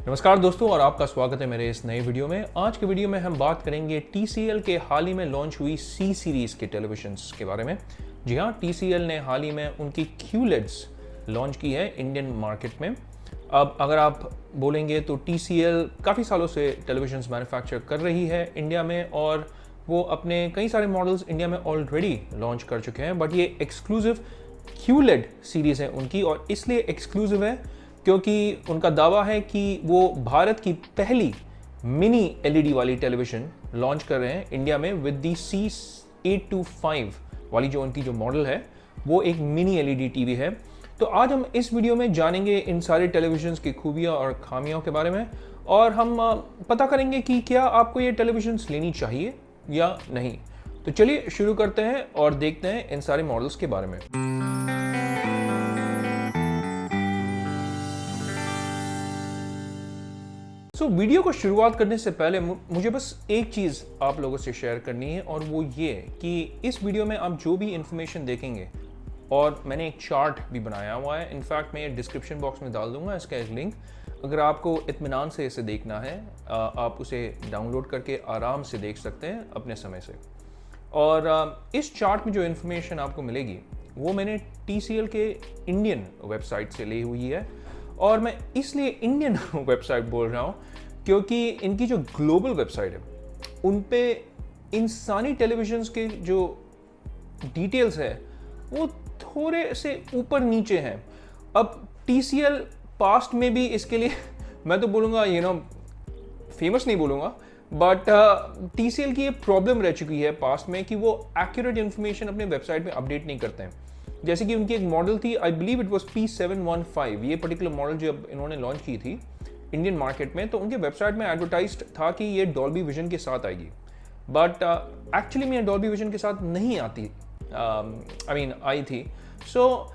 नमस्कार दोस्तों और आपका स्वागत है मेरे इस नए वीडियो में। आज के वीडियो में हम बात करेंगे TCL के हाल ही में लॉन्च हुई C सीरीज़ के टेलीविजन्स के बारे में। जी हाँ, TCL ने हाल ही में उनकी QLEDs लॉन्च की है इंडियन मार्केट में। अब अगर आप बोलेंगे तो TCL काफ़ी सालों से टेलीविजन्स मैन्युफैक्चर कर रही है इंडिया में और वो अपने कई सारे मॉडल्स इंडिया में ऑलरेडी लॉन्च कर चुके हैं। बट ये एक्सक्लूसिव QLED सीरीज़ है उनकी और इसलिए एक्सक्लूसिव है क्योंकि उनका दावा है कि वो भारत की पहली मिनी LED वाली टेलीविज़न लॉन्च कर रहे हैं इंडिया में विद दी C825 वाली जो उनकी जो मॉडल है वो एक मिनी LED टीवी है। तो आज हम इस वीडियो में जानेंगे इन सारे टेलीविजन्स की खूबियां और खामियों के बारे में और हम पता करेंगे कि क्या आपको ये टेलीविजन्स लेनी चाहिए या नहीं। तो चलिए शुरू करते हैं और देखते हैं इन सारे मॉडल्स के बारे में। वीडियो को शुरुआत करने से पहले मुझे बस एक चीज़ आप लोगों से शेयर करनी है और वो ये कि इस वीडियो में आप जो भी इंफॉर्मेशन देखेंगे और मैंने एक चार्ट भी बनाया हुआ है, इनफैक्ट मैं ये डिस्क्रिप्शन बॉक्स में डाल दूंगा इसका एक लिंक। अगर आपको इत्मीनान से इसे देखना है आप उसे डाउनलोड करके आराम से देख सकते हैं अपने समय से। और इस चार्ट में जो इन्फॉर्मेशन आपको मिलेगी वो मैंने TCL के इंडियन वेबसाइट से ली हुई है और मैं इसलिए इंडियन वेबसाइट बोल रहा हूँ क्योंकि इनकी जो ग्लोबल वेबसाइट है उन पे इन सारी टेलीविजन्स के जो डिटेल्स है वो थोड़े से ऊपर नीचे हैं। अब TCL पास्ट में भी इसके लिए मैं तो बोलूँगा फेमस नहीं बोलूँगा बट TCL की ये प्रॉब्लम रह चुकी है पास्ट में कि वो एक्यूरेट इन्फॉर्मेशन अपने वेबसाइट में अपडेट नहीं करते हैं। जैसे कि उनकी एक मॉडल थी, I believe it was P715, ये पर्टिकुलर मॉडल जो इन्होंने लॉन्च की थी इंडियन मार्केट में, तो उनके वेबसाइट में एडवर्टाइज्ड था कि ये डॉल्बी विजन के साथ आएगी बट एक्चुअली में डॉल्बी विजन के साथ नहीं आती, आई थी। सो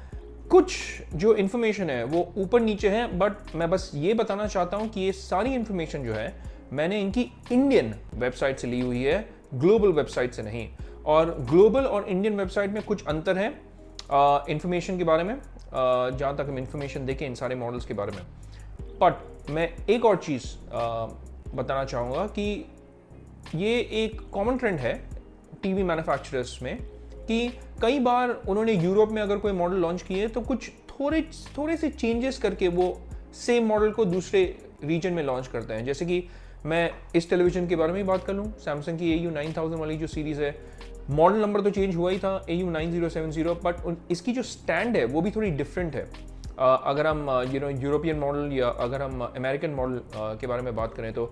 कुछ जो इन्फॉर्मेशन है वो ऊपर नीचे है बट मैं बस ये बताना चाहता हूँ कि ये सारी इन्फॉर्मेशन जो है मैंने इनकी इंडियन वेबसाइट से ली हुई है, ग्लोबल वेबसाइट से नहीं। और ग्लोबल और इंडियन वेबसाइट में कुछ अंतर है इंफॉर्मेशन के बारे में, जहाँ तक हम इंफॉर्मेशन देखें इन सारे मॉडल्स के बारे में। बट मैं एक और चीज़ बताना चाहूँगा कि ये एक कॉमन ट्रेंड है टीवी मैन्युफैक्चरर्स में कि कई बार उन्होंने यूरोप में अगर कोई मॉडल लॉन्च किए तो कुछ थोड़े से चेंजेस करके वो सेम मॉडल को दूसरे रीजन में लॉन्च करते हैं। जैसे कि मैं इस टेलीविज़न के बारे में बात कर लूँ, सैमसंग की AU9000 वाली जो सीरीज़ है, मॉडल नंबर तो चेंज हुआ ही था AU9070, बट इसकी जो स्टैंड है वो भी थोड़ी डिफरेंट है। अगर हम यूरोपियन मॉडल या अगर हम अमेरिकन मॉडल के बारे में बात करें तो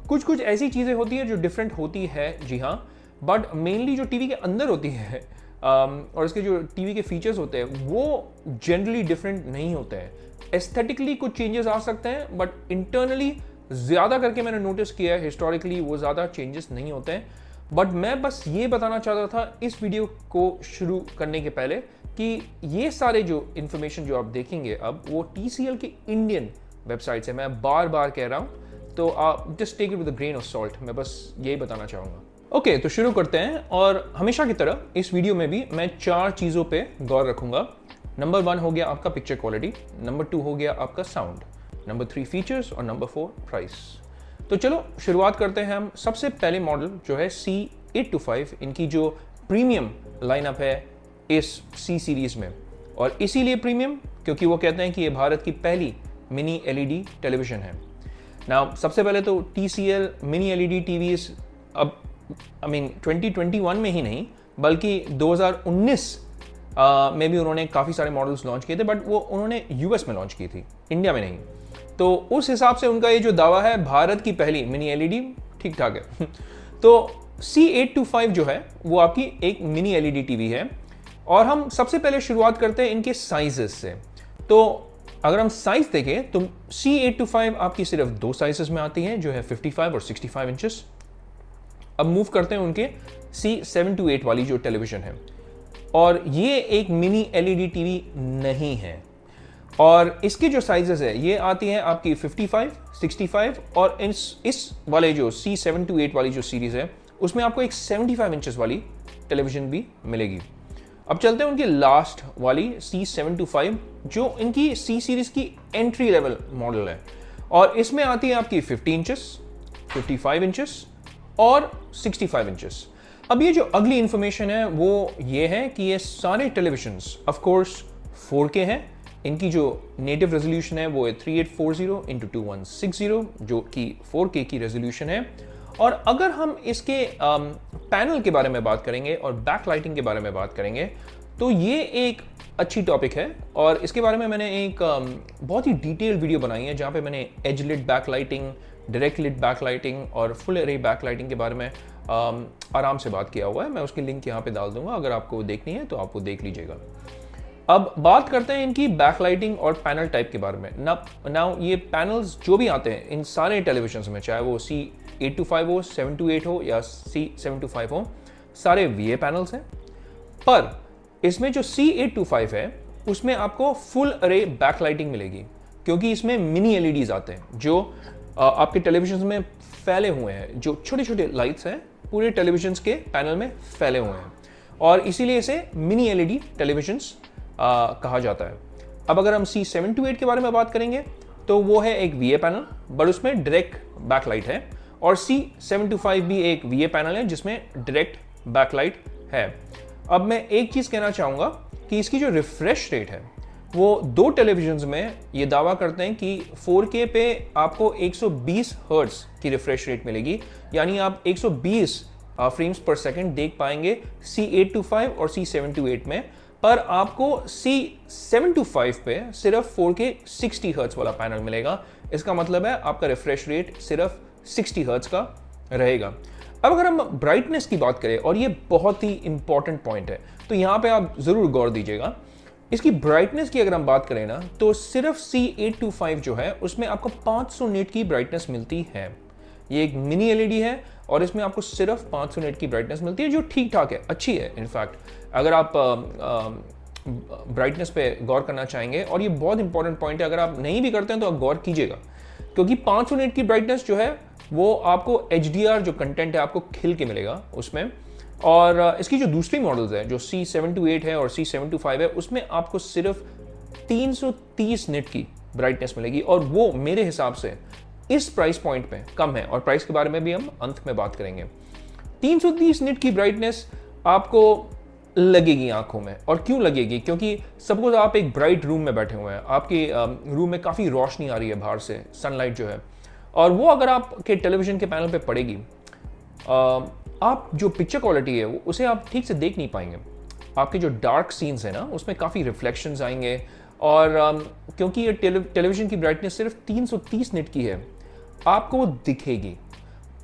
कुछ ऐसी चीज़ें होती है जो डिफरेंट होती है, जी हाँ, बट मेनली जो टीवी के अंदर होती है और इसके जो टीवी के फीचर्स होते हैं वो जनरली डिफरेंट नहीं होते हैं। एस्थेटिकली कुछ चेंजेस आ सकते हैं बट इंटरनली ज़्यादा करके मैंने नोटिस किया है हिस्टोरिकली वो ज़्यादा चेंजेस नहीं होते हैं। बट मैं बस ये बताना चाहता था इस वीडियो को शुरू करने के पहले कि ये सारे जो इन्फॉर्मेशन जो आप देखेंगे अब वो TCL की इंडियन वेबसाइट से, मैं बार बार कह रहा हूँ, तो आप just take it with a grain of salt, मैं बस यही बताना चाहूँगा। ओके, तो शुरू करते हैं और हमेशा की तरह इस वीडियो में भी मैं 4 चीज़ों पे गौर रखूँगा। नंबर 1 हो गया आपका पिक्चर क्वालिटी, नंबर 2 हो गया आपका साउंड, नंबर 3 फीचर्स और नंबर 4 प्राइस। तो चलो शुरुआत करते हैं हम। सबसे पहले मॉडल जो है C825, इनकी जो प्रीमियम लाइनअप है इस C सीरीज़ में, और इसीलिए प्रीमियम क्योंकि वो कहते हैं कि ये भारत की पहली मिनी LED टेलीविज़न है। नाउ सबसे पहले तो TCL मिनी LED टीवीज़ अब 2021 में ही नहीं बल्कि 2019 में भी उन्होंने काफ़ी सारे मॉडल्स लॉन्च किए थे, बट वो उन्होंने US में लॉन्च की थी, इंडिया में नहीं। तो उस हिसाब से उनका ये जो दावा है भारत की पहली मिनी LED ठीक ठाक है। तो C825 जो है वो आपकी एक मिनी LED टीवी है और हम सबसे पहले शुरुआत करते हैं इनके साइजेस से। तो अगर हम साइज देखें तो C825 आपकी सिर्फ 2 साइजेस में आती है जो है 55 और 65 इंचेस। अब मूव करते हैं उनके C728 वाली जो टेलीविज़न है, और ये एक मिनी LED टीवी नहीं है और इसके जो साइजेस है ये आती हैं आपकी 55, 65 और इस वाले जो C728 वाली जो सीरीज़ है उसमें आपको एक 75 इंचेस वाली टेलीविज़न भी मिलेगी। अब चलते हैं उनकी लास्ट वाली C725 जो इनकी C सीरीज़ की एंट्री लेवल मॉडल है और इसमें आती है आपकी 50 इंचेस, 55 इंचेस और 65 इंचेस। अब ये जो अगली इंफॉर्मेशन है वो ये है कि ये सारे टेलीविजन्स ऑफ कोर्स 4K हैं। इनकी जो नेटिव रेजोल्यूशन है वो है 3840x2160 जो कि 4K की रेजोल्यूशन है। और अगर हम इसके पैनल के बारे में बात करेंगे और बैक लाइटिंग के बारे में बात करेंगे तो ये एक अच्छी टॉपिक है और इसके बारे में मैंने एक बहुत ही डिटेल वीडियो बनाई है जहाँ पे मैंने edge lit back lighting, direct lit back lighting और फुल एरे बैक लाइटिंग के बारे में आराम से बात किया हुआ है। मैं उसकी लिंक यहाँ पे डाल दूंगा, अगर आपको देखनी है तो आप वो देख लीजिएगा। अब बात करते हैं इनकी बैकलाइटिंग और पैनल टाइप के बारे में। नाउ ये पैनल्स जो भी आते हैं इन सारे टेलीविजन में, चाहे वो C825 हो, 728 हो या C725 हो, सारे VA पैनल्स हैं। पर इसमें जो C825 है उसमें आपको फुल अरे बैकलाइटिंग मिलेगी क्योंकि इसमें मिनी LEDs आते हैं जो आपके टेलीविजन में फैले हुए हैं। जो छोटे छोटे लाइट्स हैं पूरे टेलीविजन के पैनल में फैले हुए हैं और इसीलिए इसे मिनी LED टेलीविजन्स कहा जाता है। अब अगर हम C728 के बारे में बात करेंगे तो वो है एक VA पैनल बट उसमें डायरेक्ट बैकलाइट है, और C725 भी एक VA पैनल है जिसमें डायरेक्ट बैकलाइट है। अब मैं एक चीज़ कहना चाहूँगा कि इसकी जो रिफ्रेश रेट है वो दो टेलीविजन्स में ये दावा करते हैं कि 4K पे आपको 120 हर्ट्ज की रिफ्रेश रेट मिलेगी, यानी आप 120 फ्रेम्स पर सेकंड देख पाएंगे C825 और C728 में। पर आपको C725 पे सिर्फ 4K 60 हर्ट्ज वाला पैनल मिलेगा। इसका मतलब है आपका रिफ्रेश रेट सिर्फ 60 हर्ट्ज का रहेगा। अब अगर हम ब्राइटनेस की बात करें, और ये बहुत ही इंपॉर्टेंट पॉइंट है तो यहाँ पे आप जरूर गौर दीजिएगा। इसकी ब्राइटनेस की अगर हम बात करें ना तो सिर्फ C825 जो है उसमें आपको 500 निट की ब्राइटनेस मिलती है। ये एक मिनी LED है और इसमें आपको सिर्फ 500 निट की ब्राइटनेस मिलती है जो ठीक ठाक है, अच्छी है। इनफैक्ट अगर आप ब्राइटनेस पे गौर करना चाहेंगे, और ये बहुत इंपॉर्टेंट पॉइंट है, अगर आप नहीं भी करते हैं तो आप गौर कीजिएगा क्योंकि 500 निट की ब्राइटनेस जो है वो आपको HDR जो कंटेंट है आपको खिल के मिलेगा उसमें। और इसकी जो दूसरी मॉडल्स है जो C728 है और C725 है उसमें आपको सिर्फ 330 निट की ब्राइटनेस मिलेगी, और वो मेरे हिसाब से इस प्राइस पॉइंट पे कम है, और प्राइस के बारे में भी हम अंत में बात करेंगे। 330 निट की ब्राइटनेस आपको लगेगी आंखों में, और क्यों लगेगी? क्योंकि सपोज आप एक ब्राइट रूम में बैठे हुए हैं, आपके रूम में काफ़ी रोशनी आ रही है बाहर से, सनलाइट जो है, और वो अगर आपके टेलीविजन के पैनल पे पड़ेगी, आप जो पिक्चर क्वालिटी है उसे आप ठीक से देख नहीं पाएंगे। आपके जो डार्क सीन्स है ना उसमें काफ़ी रिफ्लेक्शंस आएंगे, और क्योंकि ये टेलीविजन की ब्राइटनेस सिर्फ 330 निट की है आपको वो दिखेगी।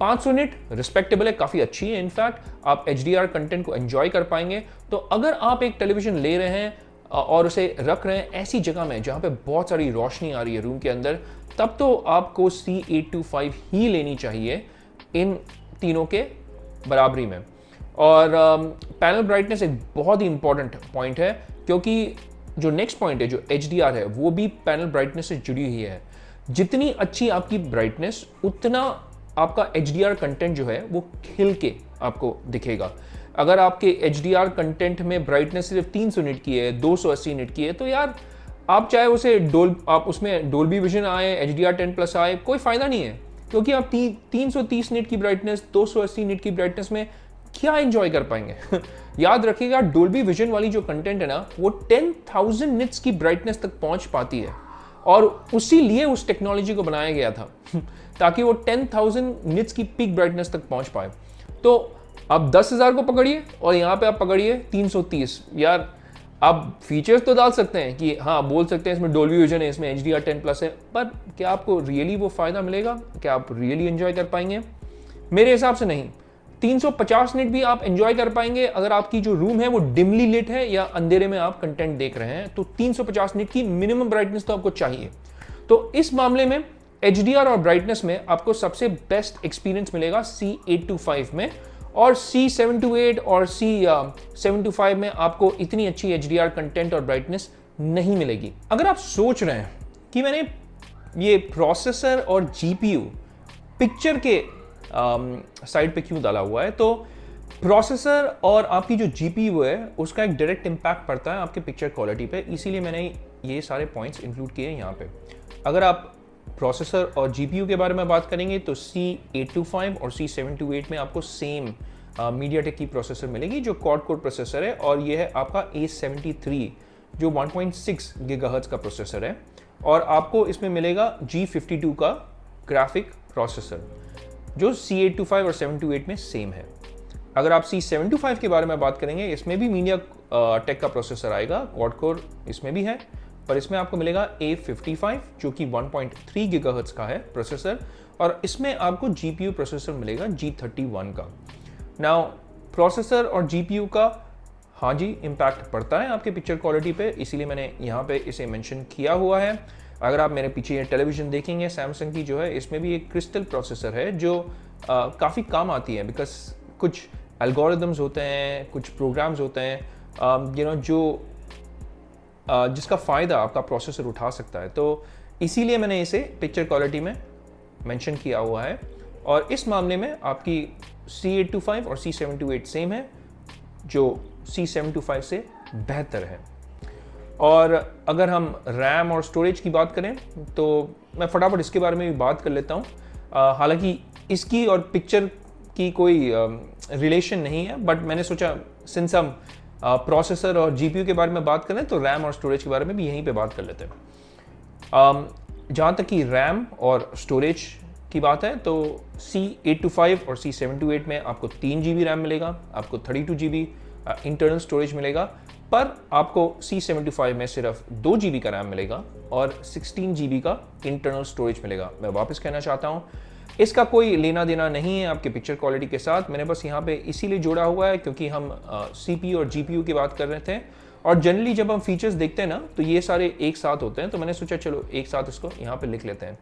500 निट रिस्पेक्टेबल है, काफ़ी अच्छी है। इनफैक्ट आप HDR कंटेंट को एंजॉय कर पाएंगे। तो अगर आप एक टेलीविजन ले रहे हैं और उसे रख रहे हैं ऐसी जगह में जहाँ पे बहुत सारी रोशनी आ रही है रूम के अंदर, तब तो आपको C825 ही लेनी चाहिए इन तीनों के बराबरी में। और पैनल ब्राइटनेस एक बहुत ही इंपॉर्टेंट पॉइंट है क्योंकि जो नेक्स्ट पॉइंट है जो HDR है वो भी पैनल ब्राइटनेस से जुड़ी हुई है। जितनी अच्छी आपकी ब्राइटनेस उतना आपका HDR कंटेंट जो है वो खिल के आपको दिखेगा। अगर आपके HDR कंटेंट में ब्राइटनेस सिर्फ 300 निट की है, 280 निट की है, तो यार आप चाहे उसे आप उसमें डोल्बी विजन आए, HDR 10+ आए, कोई फायदा नहीं है, क्योंकि आप 330 निट की ब्राइटनेस, 280 निट की ब्राइटनेस में क्या एंजॉय कर पाएंगे? याद रखिएगा डोल्बी विजन वाली जो कंटेंट है ना वो 10,000 निट्स की ब्राइटनेस तक पहुंच पाती है, और उसी लिए उस टेक्नोलॉजी को बनाया गया था ताकि वो 10,000 निट्स की पीक ब्राइटनेस तक पहुंच पाए। तो आप 10,000 को पकड़िए और यहाँ पे आप पकड़िए 330। यार आप फीचर्स तो डाल सकते हैं कि हाँ, बोल सकते हैं इसमें डोल्बी विजन है, इसमें HDR 10+ है, पर क्या आपको रियली वो फायदा मिलेगा? क्या आप रियली एंजॉय कर पाएंगे? मेरे हिसाब से नहीं। 350 निट भी आप एंजॉय कर पाएंगे अगर आपकी जो रूम है वो डिमली लिट है या अंधेरे में आप कंटेंट देख रहे हैं, तो 350 निट की मिनिमम ब्राइटनेस तो आपको चाहिए। तो इस मामले में HDR और ब्राइटनेस में आपको सबसे बेस्ट एक्सपीरियंस मिलेगा C825 में, और C728 और C725 में आपको इतनी अच्छी HDR कंटेंट और ब्राइटनेस नहीं मिलेगी। अगर आप सोच रहे हैं कि मैंने ये प्रोसेसर और GPU पिक्चर के साइड पे क्यों डाला हुआ है, तो प्रोसेसर और आपकी जो GPU है उसका एक डायरेक्ट इम्पैक्ट पड़ता है आपके पिक्चर क्वालिटी पे, इसीलिए मैंने ये सारे पॉइंट्स इंक्लूड किए हैं यहाँ पे। अगर आप प्रोसेसर और GPU के बारे में बात करेंगे तो C825 और C728 में आपको सेम मीडियाटेक की प्रोसेसर मिलेगी जो क्वाड कोर प्रोसेसर है, और ये है आपका A73 जो 1.6 गीगाहर्ट्ज का प्रोसेसर है, और आपको इसमें मिलेगा G52 का ग्राफिक प्रोसेसर जो C825 और 728 में सेम है। अगर आप C725 के बारे में बात करेंगे, इसमें भी मीडिया टेक का प्रोसेसर आएगा, क्वाड कोर इसमें भी है, पर इसमें आपको मिलेगा A55 जो कि 1.3 गीगाहर्ट्ज का है प्रोसेसर, और इसमें आपको GPU प्रोसेसर मिलेगा G31 का। नाउ प्रोसेसर और GPU का हाँ जी इम्पैक्ट पड़ता है आपके पिक्चर क्वालिटी पे, इसीलिए मैंने यहाँ पे इसे मेंशन किया हुआ है। अगर आप मेरे पीछे ये टेलीविज़न देखेंगे सैमसंग की जो है, इसमें भी एक क्रिस्टल प्रोसेसर है जो काफ़ी काम आती है, बिकॉज कुछ एल्गोरिदम्स होते हैं, कुछ प्रोग्राम्स होते हैं जो जिसका फ़ायदा आपका प्रोसेसर उठा सकता है, तो इसीलिए मैंने इसे पिक्चर क्वालिटी में मेंशन किया हुआ है। और इस मामले में आपकी C825 और C728 सेम है, जो C725 से बेहतर है। और अगर हम रैम और स्टोरेज की बात करें तो मैं फटाफट इसके बारे में भी बात कर लेता हूँ। हालांकि इसकी और पिक्चर की कोई रिलेशन नहीं है, बट मैंने सोचा सिंस हम प्रोसेसर और GPU के बारे में बात करें तो रैम और स्टोरेज के बारे में भी यहीं पे बात कर लेते हैं। जहाँ तक कि रैम और स्टोरेज की बात है तो C825 और C728 में आपको 3 GB रैम मिलेगा, आपको 32 GB इंटरनल स्टोरेज मिलेगा, पर आपको C725 में सिर्फ 2 GB का रैम मिलेगा और 16 GB का इंटरनल स्टोरेज मिलेगा। मैं वापस कहना चाहता हूँ, इसका कोई लेना देना नहीं है आपके पिक्चर क्वालिटी के साथ, मैंने बस यहाँ पे इसीलिए जोड़ा हुआ है क्योंकि हम CPU और GPU की बात कर रहे थे, और जनरली जब हम फीचर्स देखते हैं ना तो ये सारे एक साथ होते हैं, तो मैंने सोचा चलो एक साथ इसको यहाँ पे लिख लेते हैं।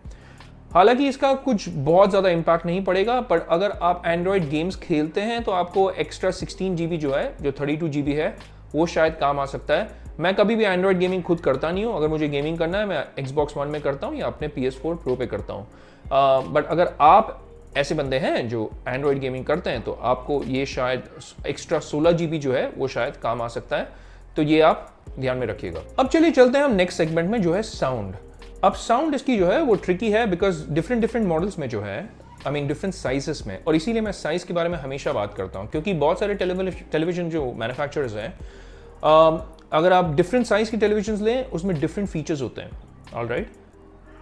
हालांकि इसका कुछ बहुत ज़्यादा इम्पैक्ट नहीं पड़ेगा, पर अगर आप एंड्रॉयड गेम्स खेलते हैं तो आपको एक्स्ट्रा 16 GB जो है, जो 32 GB है, वो शायद काम आ सकता है। मैं कभी भी एंड्रॉयड गेमिंग खुद करता नहीं हूँ, अगर मुझे गेमिंग करना है मैं Xbox One में करता हूँ या अपने PS4 Pro पे करता हूँ। बट अगर आप ऐसे बंदे हैं जो एंड्रॉयड गेमिंग करते हैं तो आपको ये शायद एक्स्ट्रा 16 GB जो है वो शायद काम आ सकता है, तो ये आप ध्यान में रखिएगा। अब चलिए चलते हैं हम नेक्स्ट सेगमेंट में, जो है साउंड। अब साउंड इसकी जो है वो ट्रिकी है, बिकॉज डिफरेंट मॉडल्स में जो है डिफरेंट साइजेस में, और इसीलिए मैं साइज के बारे में हमेशा बात करता हूँ, क्योंकि बहुत सारे टेलीविजन जो मैन्युफैक्चरर्स हैं, अगर आप डिफरेंट साइज की टेलीविजन लें उसमें डिफरेंट फीचर्स होते हैं। ऑलराइट,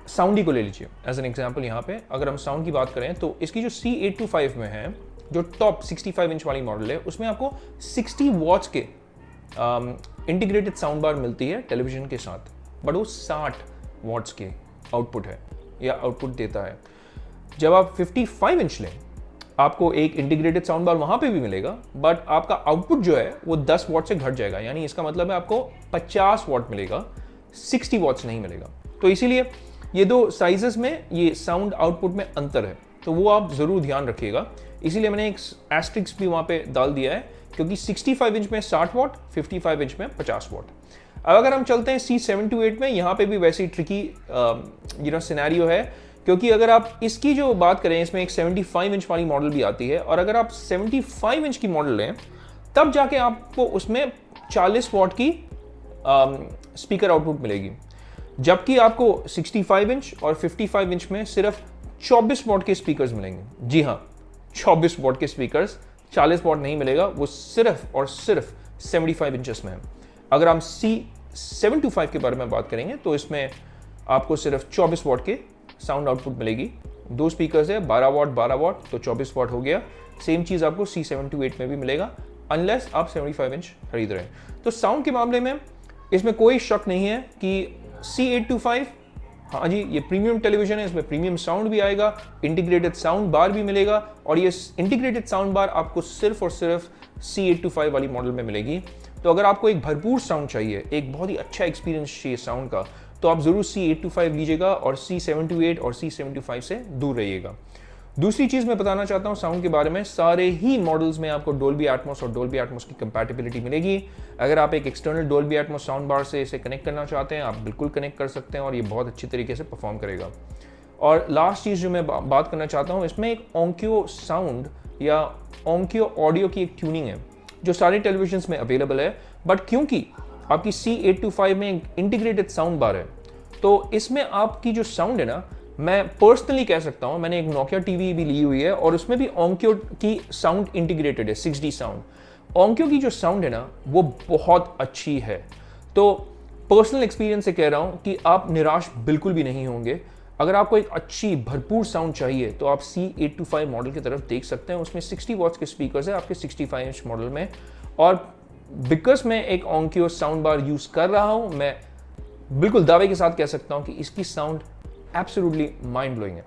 साउंड ही को ले लीजिए एज एन एग्जाम्पल। यहाँ पे अगर हम साउंड की बात करें तो इसकी जो C825 में है, जो टॉप 65 इंच वाली मॉडल है, उसमें आपको 60 वॉट्स के इंटीग्रेटेड साउंड बार मिलती है टेलीविजन के साथ, बट वो 60 वॉट्स के आउटपुट है या आउटपुट देता है। जब आप 55 इंच लें, आपको एक इंटीग्रेटेड साउंड बार वहां पे भी मिलेगा, बट आपका आउटपुट जो है वो 10 वॉट से घट जाएगा, यानी इसका मतलब है आपको 50 वॉट मिलेगा, 60 वॉट्स नहीं मिलेगा। तो इसीलिए ये दो साइजेस में ये साउंड आउटपुट में अंतर है, तो वो आप जरूर ध्यान रखिएगा। इसीलिए मैंने एक एस्ट्रिक्स भी वहां पे डाल दिया है, क्योंकि 65 इंच में 60 वॉट, 55 इंच में 50 वॉट। अब अगर हम चलते हैं C728 में, यहाँ पे भी वैसे ही ट्रिकी सिनेरियो है, क्योंकि अगर आप इसकी जो बात करें, इसमें एक 75 इंच वाली मॉडल भी आती है, और अगर आप 75 इंच की मॉडल लें तब जाके आपको उसमें 40 वॉट की स्पीकर आउटपुट मिलेगी, जबकि आपको 65 इंच और 55 इंच में सिर्फ 24 वॉट के स्पीकर्स मिलेंगे। जी हाँ, 24 वॉट के स्पीकर्स, 40 वॉट नहीं मिलेगा, वो सिर्फ और सिर्फ 75 इंचेस में है। अगर हम C725 के बारे में बात करेंगे तो इसमें आपको सिर्फ 24 वॉट के साउंड आउटपुट मिलेगी। दो स्पीकर्स है, 12 वॉट, तो 24 वॉट हो गया। सेम चीज़ आपको C728 में भी मिलेगा, अनलेस आप 75 इंच खरीद रहे हैं। तो साउंड के मामले में इसमें कोई शक नहीं है कि C825, हाँ जी, ये प्रीमियम टेलीविजन है, इसमें प्रीमियम साउंड भी आएगा, इंटीग्रेटेड साउंड बार भी मिलेगा, और ये इंटीग्रेटेड साउंड बार आपको सिर्फ और सिर्फ C825 वाली मॉडल में मिलेगी। तो अगर आपको एक भरपूर साउंड चाहिए, एक बहुत ही अच्छा एक्सपीरियंस चाहिए साउंड का, तो आप जरूर C825 लीजिएगा और C728 और C725 से दूर रहिएगा। दूसरी चीज़ मैं बताना चाहता हूँ साउंड के बारे में, सारे ही मॉडल्स में आपको डोल्बी एटमॉस और डोल्बी एटमॉस की कंपैटिबिलिटी मिलेगी। अगर आप एक external Dolby Atmos sound bar से इसे कनेक्ट करना चाहते हैं, आप बिल्कुल कनेक्ट कर सकते हैं और ये बहुत अच्छी तरीके से परफॉर्म करेगा। और लास्ट चीज़ जो मैं बात करना चाहता हूँ, इसमें एक ओंक्यो साउंड या ओंक्यो ऑडियो की एक ट्यूनिंग है जो सारे टेलीविजन्स में अवेलेबल है, बट क्योंकि आपकी C825 में इंटीग्रेटेड साउंड बार है, तो इसमें आपकी जो साउंड है ना, मैं पर्सनली कह सकता हूँ, मैंने एक नोकिया टीवी भी ली हुई है और उसमें भी ओंक्यो की साउंड इंटीग्रेटेड है, 6D साउंड। ओंक्यो की जो साउंड है ना वो बहुत अच्छी है। तो पर्सनल एक्सपीरियंस से कह रहा हूँ कि आप निराश बिल्कुल भी नहीं होंगे। अगर आपको एक अच्छी भरपूर साउंड चाहिए तो आप C825 मॉडल की तरफ देख सकते हैं। उसमें 60 वॉट्स के स्पीकर्स है आपके 65 इंच मॉडल में। और बिकॉज मैं एक ओंक्यो साउंड बार यूज़ कर रहा हूँ, मैं बिल्कुल दावे के साथ कह सकता हूँ कि इसकी साउंड एब्सोल्युटली माइंड ब्लोइंग है।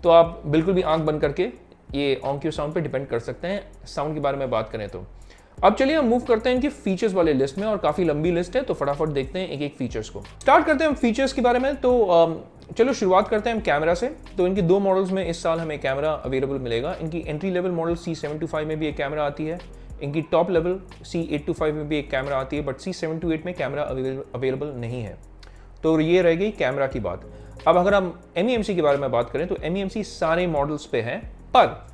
तो आप बिल्कुल भी आंख बंद करके ये ओंक्यो साउंड पे डिपेंड कर सकते हैं साउंड के बारे में बात करें तो। अब चलिए हम मूव करते हैं इनकी फीचर्स वाले लिस्ट में, और काफ़ी लंबी लिस्ट है तो फटाफट देखते हैं एक एक फीचर्स को। स्टार्ट करते हैं हम फीचर्स के बारे में। तो चलो शुरुआत करते हैं हम कैमरा से। तो इनकी दो मॉडल्स में इस साल हमें कैमरा अवेलेबल मिलेगा। इनकी एंट्री लेवल मॉडल C725 में भी एक कैमरा आती है, इनकी टॉप लेवल C825 में भी एक कैमरा आती है, बट C728 में कैमरा अवेलेबल नहीं है। तो ये रह गई कैमरा की बात। अब अगर हम MEMC के बारे में बात करें तो MEMC सारे मॉडल्स पे है, पर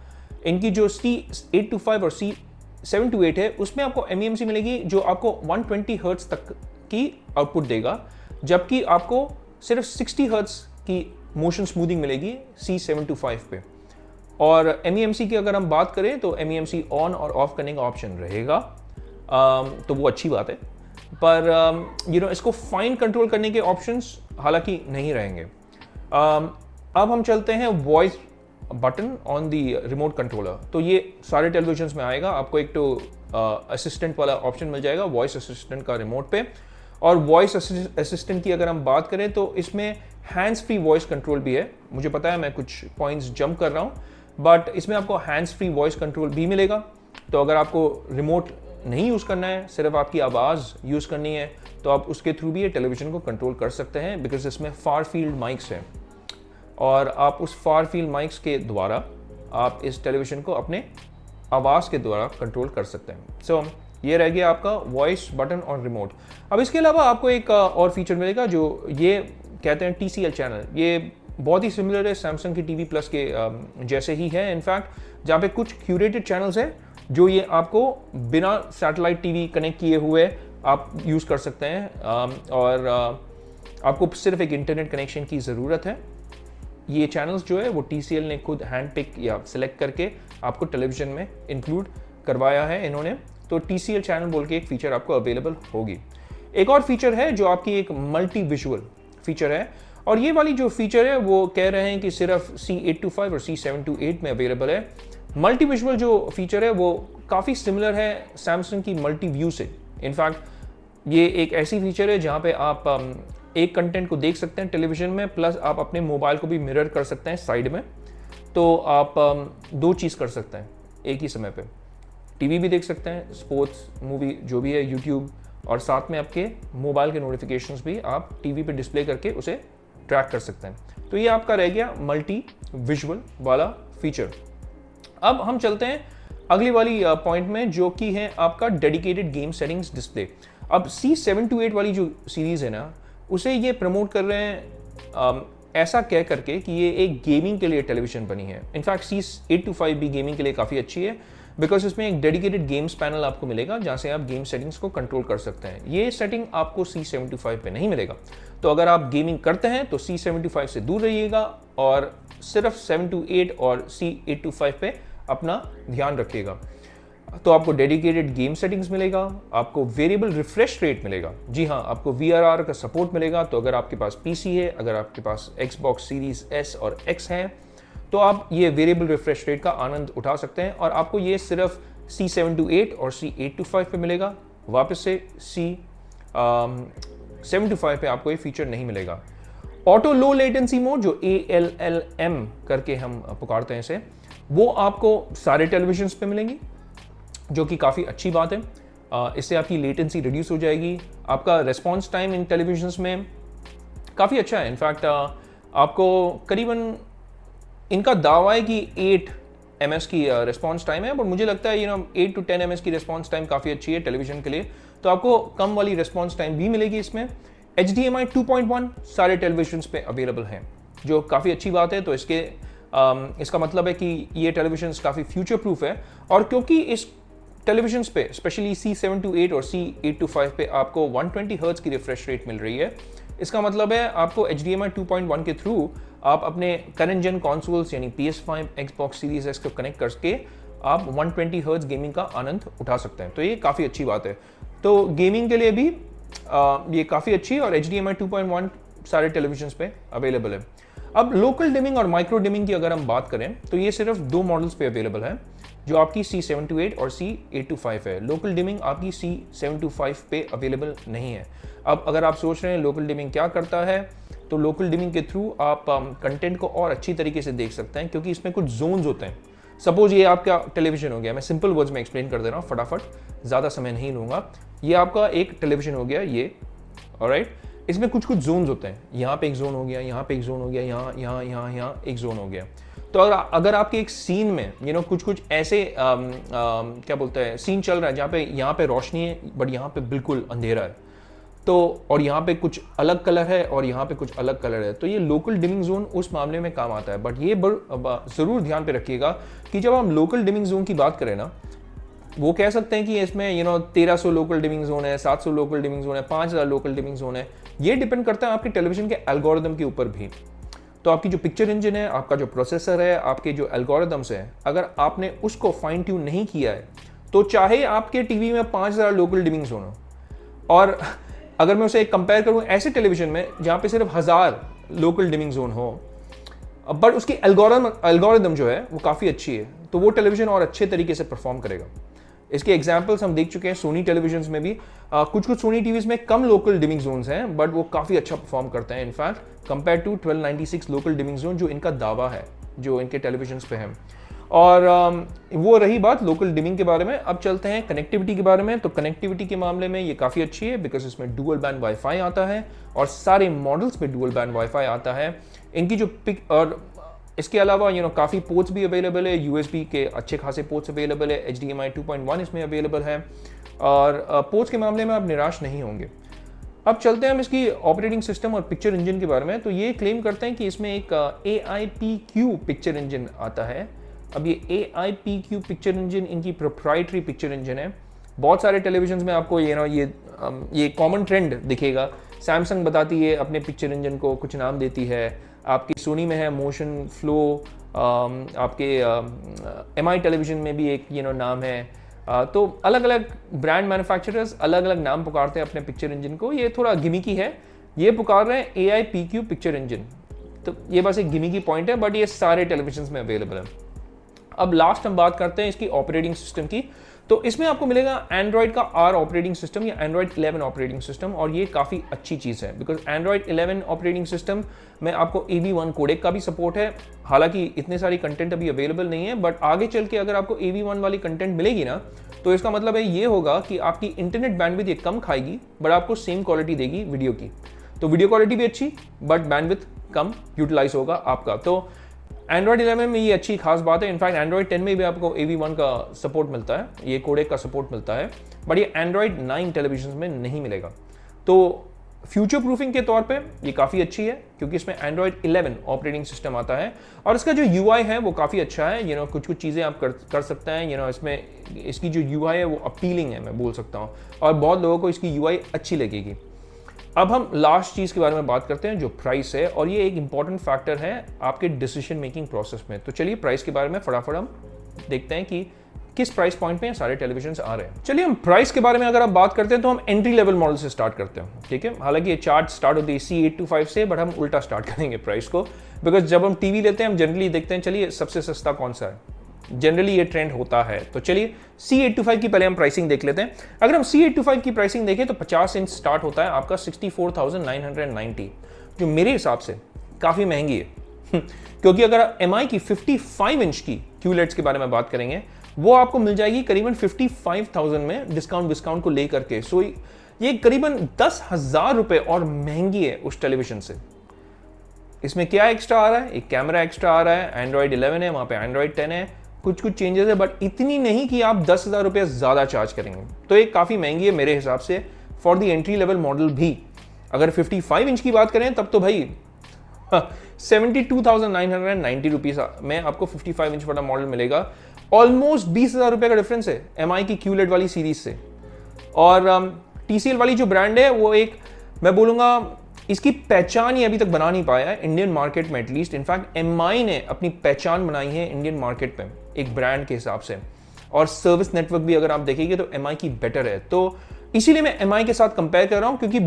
इनकी जो C825 और C728 है उसमें आपको MEMC मिलेगी जो आपको 120 हर्ट्ज तक की आउटपुट देगा, जबकि आपको सिर्फ 60 हर्ट्ज की मोशन स्मूथिंग मिलेगी C725 पे। और MEMC की अगर हम बात करें तो MEMC ऑन और ऑफ करने का ऑप्शन रहेगा, तो वो अच्छी बात है, पर इसको फाइन कंट्रोल करने के ऑप्शंस हालांकि नहीं रहेंगे। अब हम चलते हैं voice button on the remote controller. तो ये सारे टेलीविजन्स में आएगा। आपको एक तो असिस्टेंट वाला ऑप्शन मिल जाएगा वॉइस असिस्टेंट का रिमोट पे। और वॉइस असिस्टेंट की अगर हम बात करें तो इसमें हैंड्स फ्री वॉइस कंट्रोल भी है। मुझे पता है मैं कुछ पॉइंट्स जंप कर रहा हूँ, बट इसमें आपको हैंड्स फ्री वॉइस कंट्रोल भी मिलेगा। तो अगर आपको रिमोट नहीं यूज़ करना है, सिर्फ आपकी आवाज़ यूज़ करनी है, तो आप उसके थ्रू भी ये टेलीविज़न को कंट्रोल कर सकते हैं, बिकॉज इसमें फार फील्ड माइक्स हैं और आप उस फार फील्ड माइक्स के द्वारा आप इस टेलीविज़न को अपने आवाज़ के द्वारा कंट्रोल कर सकते हैं। सो ये रह गया आपका वॉइस बटन और रिमोट। अब इसके अलावा आपको एक और फीचर मिलेगा जो ये कहते हैं TCL चैनल। ये बहुत ही सिमिलर है सैमसंग की TV प्लस के जैसे ही है, इनफैक्ट जहाँ पे कुछ क्यूरेटेड चैनल्स हैं जो ये आपको बिना सैटेलाइट TV कनेक्ट किए हुए आप यूज़ कर सकते हैं, और आपको सिर्फ एक इंटरनेट कनेक्शन की ज़रूरत है। ये चैनल्स जो है वो TCL ने खुद हैंड पिक या सिलेक्ट करके आपको टेलीविज़न में इंक्लूड करवाया है इन्होंने। तो TCL चैनल बोल के एक फीचर आपको अवेलेबल होगी। एक और फीचर है जो आपकी एक मल्टी विजुअल फीचर है, और ये वाली जो फीचर है वो कह रहे हैं कि सिर्फ C825 और C728 में अवेलेबल है। मल्टी विजुअल जो फीचर है वो काफ़ी सिमिलर है सैमसंग की मल्टी व्यू से। इनफैक्ट ये एक ऐसी फीचर है जहाँ पे आप एक कंटेंट को देख सकते हैं टेलीविज़न में, प्लस आप अपने मोबाइल को भी मिरर कर सकते हैं साइड में। तो आप दो चीज़ कर सकते हैं एक ही समय पे, TV भी देख सकते हैं, स्पोर्ट्स मूवी जो भी है YouTube, और साथ में आपके मोबाइल के नोटिफिकेशंस भी आप TV पे डिस्प्ले करके उसे ट्रैक कर सकते हैं। तो ये आपका रह गया मल्टी विजुअल वाला फीचर। अब हम चलते हैं अगली वाली पॉइंट में, जो कि है आपका डेडिकेटेड गेम सेटिंग्स डिस्प्ले। अब C728 वाली जो सीरीज़ है ना, उसे ये प्रमोट कर रहे हैं ऐसा कह करके कि ये एक गेमिंग के लिए टेलीविज़न बनी है। इनफैक्ट C825 भी गेमिंग के लिए काफ़ी अच्छी है, बिकॉज इसमें एक डेडिकेटेड गेम्स पैनल आपको मिलेगा जहाँ से आप गेम सेटिंग्स को कंट्रोल कर सकते हैं। ये सेटिंग आपको C725 पे नहीं मिलेगा। तो अगर आप गेमिंग करते हैं तो C725 से दूर रहिएगा और सिर्फ 728 और C825 पे अपना ध्यान रखिएगा। तो आपको डेडिकेटेड गेम सेटिंग्स मिलेगा, आपको वेरिएबल रिफ्रेश रेट मिलेगा। जी हाँ, आपको VRR का सपोर्ट मिलेगा। तो अगर आपके पास PC है, अगर आपके पास Xbox सीरीज S और X है, तो आप ये वेरिएबल रिफ्रेश रेट का आनंद उठा सकते हैं। और आपको ये सिर्फ C728 और C825 पे मिलेगा। वापस से C725 पे आपको ये फीचर नहीं मिलेगा। ऑटो लो लेटेंसी मोड जो ALLM करके हम पुकारते हैं इसे, वो आपको सारे टेलीविजन्स पे मिलेंगी, जो कि काफ़ी अच्छी बात है। इससे आपकी लेटेंसी रिड्यूस हो जाएगी। आपका रिस्पॉन्स टाइम इन टेलीविजन्स में काफ़ी अच्छा है। इनफैक्ट आपको करीबन इनका दावा है कि 8 ms की रिस्पॉन्स टाइम है, बट मुझे लगता है 8 to 10 ms की रिस्पॉन्स टाइम काफ़ी अच्छी है टेलीविज़न के लिए। तो आपको कम वाली रिस्पॉन्स टाइम भी मिलेगी इसमें। HDMI 2.1 सारे टेलीविजन्स पे अवेलेबल हैं, जो काफ़ी अच्छी बात है। तो इसका मतलब है कि ये टेलीविजन्स काफ़ी फ्यूचर प्रूफ है। और क्योंकि इस टेलीविजन्स पे स्पेशली C728 और C825 पे आपको 120 हर्ट्ज की रिफ्रेश रेट मिल रही है, इसका मतलब है आपको HDMI 2.1 के थ्रू आप अपने करंट जेन कॉन्सोल्स यानी PS5, Xbox सीरीज एक्स को कनेक्ट करके आप 120 हर्ट्ज गेमिंग का आनंद उठा सकते हैं। तो ये काफ़ी अच्छी बात है। तो गेमिंग के लिए भी ये काफ़ी अच्छी है और HDMI 2.1 सारे टेलीविजन्स पे अवेलेबल है। अब लोकल डिमिंग और माइक्रो डिमिंग की अगर हम बात करें तो ये सिर्फ 2 मॉडल्स पे अवेलेबल है, जो आपकी C728 और C825 है। लोकल डिमिंग आपकी C725 पे अवेलेबल नहीं है। अब अगर आप सोच रहे हैं लोकल डिमिंग क्या करता है, तो लोकल डिमिंग के थ्रू आप कंटेंट को और अच्छी तरीके से देख सकते हैं, क्योंकि इसमें कुछ जोन्स होते हैं। सपोज ये आपका टेलीविजन हो गया, मैं सिंपल वर्ड्स में एक्सप्लेन कर दे रहा हूँ फटाफट, ज़्यादा समय नहीं लूँगा। ये आपका एक टेलीविजन हो गया ये, ऑलराइट। इसमें कुछ जोन्स होते हैं, यहाँ पे एक जोन हो गया, यहाँ पे एक जोन हो गया, यहाँ एक जोन हो गया। तो अगर आपके एक सीन में कुछ ऐसे क्या बोलते हैं सीन चल रहा है जहाँ पे यहाँ पे रोशनी है बट यहाँ पे बिल्कुल अंधेरा है, तो और यहाँ पे कुछ अलग कलर है और यहाँ पे कुछ अलग कलर है, तो ये लोकल डिमिंग जोन उस मामले में काम आता है। बट ये ज़रूर ध्यान पे रखिएगा कि जब हम लोकल डिमिंग जोन की बात करें ना, वो कह सकते हैं कि इसमें 1300 लोकल डिमिंग जोन है, 700 लोकल डिमिंग जोन है, 5000 लोकल डिमिंग जोन है। ये डिपेंड करता है आपके टेलीविजन के एल्गोरिदम के ऊपर भी। तो आपकी जो पिक्चर इंजन है, आपका जो प्रोसेसर है, आपके जो एल्गोरिदम्स हैं, अगर आपने उसको फाइन ट्यून नहीं किया है तो चाहे आपके टीवी में 5000 लोकल डिमिंग जोन हो, और अगर मैं उसे एक कंपेयर करूं ऐसे टेलीविजन में जहां पे सिर्फ 1000 लोकल डिमिंग जोन हो, बट उसकी एल्गोरिदम जो है वो काफ़ी अच्छी है, तो वो टेलीविजन और अच्छे तरीके से परफॉर्म करेगा। इसके एग्जाम्पल्स हम देख चुके हैं सोनी टेलीविजन्स में भी। कुछ सोनी टीवीज में कम लोकल डिमिंग जोन्स हैं, बट वो काफ़ी अच्छा परफॉर्म करते हैं in fact compare to 1296 local dimming zone जो इनका दावा है, जो इनके टेलीविजन्स पे है। और वो रही बात लोकल डिमिंग के बारे में। अब चलते हैं कनेक्टिविटी के बारे में। तो कनेक्टिविटी के मामले में ये काफ़ी अच्छी है, बिकॉज इसमें डुअल बैंड वाईफाई आता है और सारे मॉडल्स पे डुअल बैंड वाईफाई आता है। इनकी जो और इसके अलावा काफ़ी पोर्ट्स भी अवेलेबल है, USB के अच्छे खासे पोर्ट्स अवेलेबल है, HDMI 2.1 इसमें अवेलेबल है, और पोर्ट्स के मामले में आप निराश नहीं होंगे। अब चलते हैं हम इसकी ऑपरेटिंग सिस्टम और पिक्चर इंजन के बारे में। तो ये क्लेम करते हैं कि इसमें एक AIPQ पिक्चर इंजन आता है। अब ये AIPQ पिक्चर इंजन इनकी प्रोप्राइटरी पिक्चर इंजन है। बहुत सारे टेलीविजन में आपको ये कॉमन ट्रेंड दिखेगा। सैमसंग बताती है अपने पिक्चर इंजन को कुछ नाम देती है, आपकी सोनी में है मोशन फ्लो, आपके MI टेलीविजन में भी एक नाम है। तो अलग अलग ब्रांड मैन्युफैक्चरर्स अलग अलग नाम पुकारते हैं अपने पिक्चर इंजन को। ये थोड़ा गिमिकी है, ये पुकार रहे हैं AIPQ पिक्चर इंजन, तो ये बस एक गिमिकी पॉइंट है, बट ये सारे टेलीविजन में अवेलेबल है। अब लास्ट हम बात करते हैं इसकी ऑपरेटिंग सिस्टम की। तो इसमें आपको मिलेगा एंड्रॉयड का R ऑपरेटिंग सिस्टम या एंड्रॉयड 11 ऑपरेटिंग सिस्टम, और ये काफ़ी अच्छी चीज़ है बिकॉज एंड्रॉयड 11 ऑपरेटिंग सिस्टम में आपको AV1 कोडेक का भी सपोर्ट है। हालांकि इतने सारी कंटेंट अभी अवेलेबल नहीं है, बट आगे चल के अगर आपको AV1 वाली कंटेंट मिलेगी ना, तो इसका मतलब है ये होगा कि आपकी इंटरनेट बैंडविड्थ ये कम खाएगी बट आपको सेम क्वालिटी देगी वीडियो की। तो वीडियो क्वालिटी भी अच्छी बट बैंडविड्थ कम यूटिलाइज होगा आपका। तो एंड्रॉयड 11 में ये अच्छी खास बात है। इनफैक्ट एंड्रॉयड 10 में भी आपको AV1 का सपोर्ट मिलता है, ये कोडेक का सपोर्ट मिलता है, बट ये एंड्रॉयड 9 टेलीविजन में नहीं मिलेगा। तो फ्यूचर प्रूफिंग के तौर पे ये काफ़ी अच्छी है क्योंकि इसमें एंड्रॉयड 11 ऑपरेटिंग सिस्टम आता है और इसका जो UI है वो काफ़ी अच्छा है। कुछ चीज़ें आप कर सकते हैं। इसमें इसकी जो UI है वो अपीलिंग है, मैं बोल सकता हूँ, और बहुत लोगों को इसकी UI अच्छी लगेगी। अब हम लास्ट चीज़ के बारे में बात करते हैं जो प्राइस है, और ये एक इंपॉर्टेंट फैक्टर है आपके डिसीजन मेकिंग प्रोसेस में। तो चलिए प्राइस के बारे में फटाफट हम देखते हैं कि किस प्राइस पॉइंट पे सारे टेलीविजन आ रहे हैं। चलिए हम प्राइस के बारे में अगर आप बात करते हैं तो हम एंट्री लेवल मॉडल से स्टार्ट करते हैं, ठीक है। हालांकि ये चार्ट स्टार्ट होती है C825 से, बट हम उल्टा स्टार्ट करेंगे प्राइस को, बिकॉज जब हम टीवी लेते हैं हम जनरली देखते हैं चलिए सबसे सस्ता कौन सा है, जनरली ये ट्रेंड होता है। तो चलिए C825 की पहले हम प्राइसिंग देख लेते हैं। अगर हम C825 की प्राइसिंग देखें तो 50 इंच स्टार्ट होता है आपका 64,990, जो मेरे हिसाब से काफ़ी महंगी है क्योंकि अगर MI की 55 इंच की QLEDs के बारे में बात करेंगे वो आपको मिल जाएगी करीबन 55,000 में डिस्काउंट को लेकर के। सो ये करीबन 10,000 रुपये और महंगी है उस टेलीविजन से। इसमें क्या एक्स्ट्रा आ रहा है, एक कैमरा एक्स्ट्रा आ रहा है, एंड्रॉयड 11 है, वहाँ पे एंड्रॉयड 10 है, कुछ चेंजेस है, बट इतनी नहीं कि आप 10,000 रुपये ज़्यादा चार्ज करेंगे। तो ये काफ़ी महंगी है मेरे हिसाब से for the entry level model भी। अगर 55 इंच की बात करें तब तो भाई 72,990 रुपीज़ में आपको 55 इंच वाला मॉडल मिलेगा। ऑलमोस्ट 20,000 रुपये का डिफरेंस है MI की QLED वाली सीरीज से। और TCL वाली जो ब्रांड है वो एक, मैं बोलूँगा इसकी पहचान ये अभी तक बना नहीं पाया है इंडियन मार्केट में एटलीस्ट। इनफैक्ट एमआई ने अपनी पहचान बनाई है इंडियन मार्केट पे एक ब्रांड के हिसाब से, और सर्विस नेटवर्क भी अगर आप देखेंगे तो एमआई की बेटर है। तो इसीलिए मैं एमआई के साथ कंपेयर कर रहा हूं, क्योंकि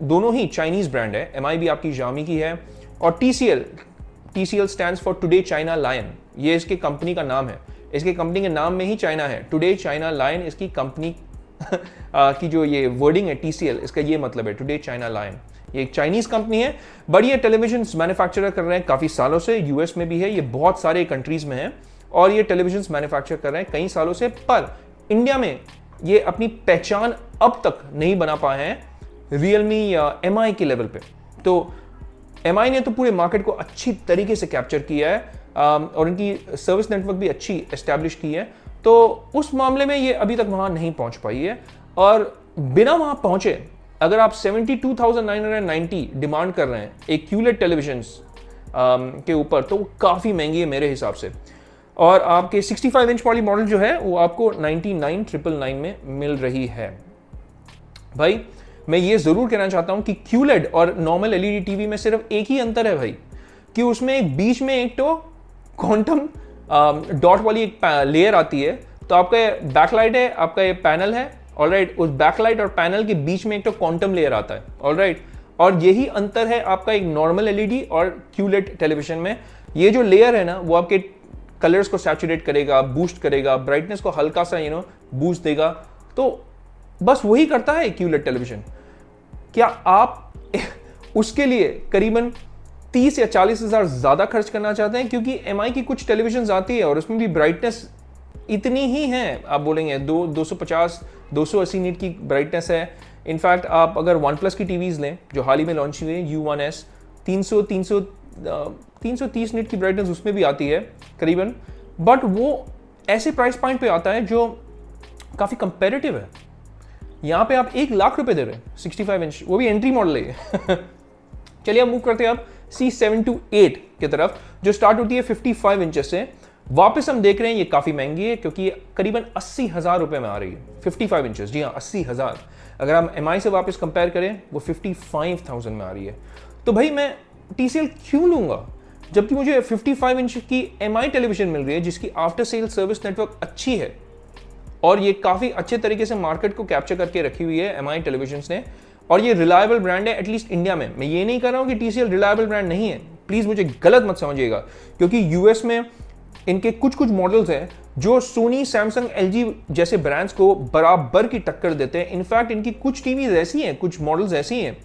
दोनों ही चाइनीज ब्रांड है। एमआई भी आपकी Xiaomi की है, और TCL stands for today China lion, ये इसके कंपनी का नाम है। इसके कंपनी के नाम में ही चाइना है, टुडे चाइना लायन इसकी कंपनी की जो ये वर्डिंग है TCL, इसका ये मतलब है टुडे चाइना लायन। ये एक चाइनीज कंपनी है, बट ये टेलीविजन मैन्युफैक्चरर कर रहे हैं काफी सालों से। यूएस में भी है, ये बहुत सारे कंट्रीज में है, और ये टेलीविजन मैन्युफैक्चर कर रहे हैं कई सालों से। पर इंडिया में ये अपनी पहचान अब तक नहीं बना पाए हैं रियलमी या एमआई के लेवल पे। तो एमआई ने तो पूरे मार्केट को अच्छी तरीके से कैप्चर किया है, और इनकी सर्विस नेटवर्क भी अच्छी एस्टैब्लिश की है। तो उस मामले में ये अभी तक वहां नहीं पहुंच पाई है, और बिना वहां पहुंचे अगर आप 72,990 डिमांड कर रहे हैं एक QLED टेलीविजन के ऊपर, तो वो काफ़ी महंगी है मेरे हिसाब से। और आपके 65 इंच वाली मॉडल जो है वो आपको 99,999 में मिल रही है। भाई मैं ये ज़रूर कहना चाहता हूँ कि QLED और नॉर्मल LED टीवी में सिर्फ एक ही अंतर है भाई, कि उसमें एक बीच में एक तो क्वांटम डॉट वाली एक लेयर आती है। तो आपका बैकलाइट है, आपका ये पैनल है, ऑलराइट, उस बैकलाइट और पैनल के बीच में एक तो क्वांटम लेयर आता है, ऑलराइट। और यही अंतर है आपका एक नॉर्मल LED और QLED टेलीविजन में। ये जो लेयर है ना, वो आपके कलर्स को सैचुरेट करेगा, बूस्ट करेगा, ब्राइटनेस को हल्का सा बूस्ट देगा। तो बस वही करता है QLED टेलीविजन। क्या आप उसके लिए करीबन 30 या 40 हज़ार ज्यादा खर्च करना चाहते हैं? क्योंकि एमआई की कुछ टेलीविजन आती है और उसमें भी ब्राइटनेस इतनी ही है, आप बोलेंगे 250 280 नीट की ब्राइटनेस है। इनफैक्ट आप अगर OnePlus की टीवीज लें जो हाल ही में लॉन्च हुई है, U1S, 330 नीट की ब्राइटनेस उसमें भी आती है करीबन, बट वो ऐसे प्राइस पॉइंट पे आता है जो काफ़ी कंपेरेटिव है। यहाँ पे आप 1 लाख रुपए दे रहे हैं 65 इंच, वो भी एंट्री मॉडल है। चलिए अब मूव करते हैं अब C728 की तरफ, जो स्टार्ट होती है 55 इंचेस से। वापस हम देख रहे हैं ये काफ़ी महंगी है, क्योंकि ये करीबन 80,000 रुपए में आ रही है 55 इंचेस। जी हाँ, 80,000। अगर हम एमआई से वापस कंपेयर करें, वो 55,000 में आ रही है। तो भाई मैं TCL क्यों लूंगा, जबकि मुझे 55 इंच की एमआई टेलीविजन मिल रही है जिसकी आफ्टर सेल सर्विस नेटवर्क अच्छी है, और ये काफ़ी अच्छे तरीके से मार्केट को कैप्चर करके रखी हुई है एमआई टेलीविजन ने, और ये रिलायबल ब्रांड है एटलीस्ट इंडिया में। मैं ये नहीं कर रहा हूँ कि TCL रिलायबल ब्रांड नहीं है, प्लीज़ मुझे गलत मत समझिएगा, क्योंकि यूएस में इनके कुछ मॉडल्स हैं जो सोनी, सैमसंग, LG जैसे ब्रांड्स को बराबर की टक्कर देते हैं। इनफैक्ट इनकी कुछ टीवीज ऐसी हैं, कुछ मॉडल्स ऐसी हैं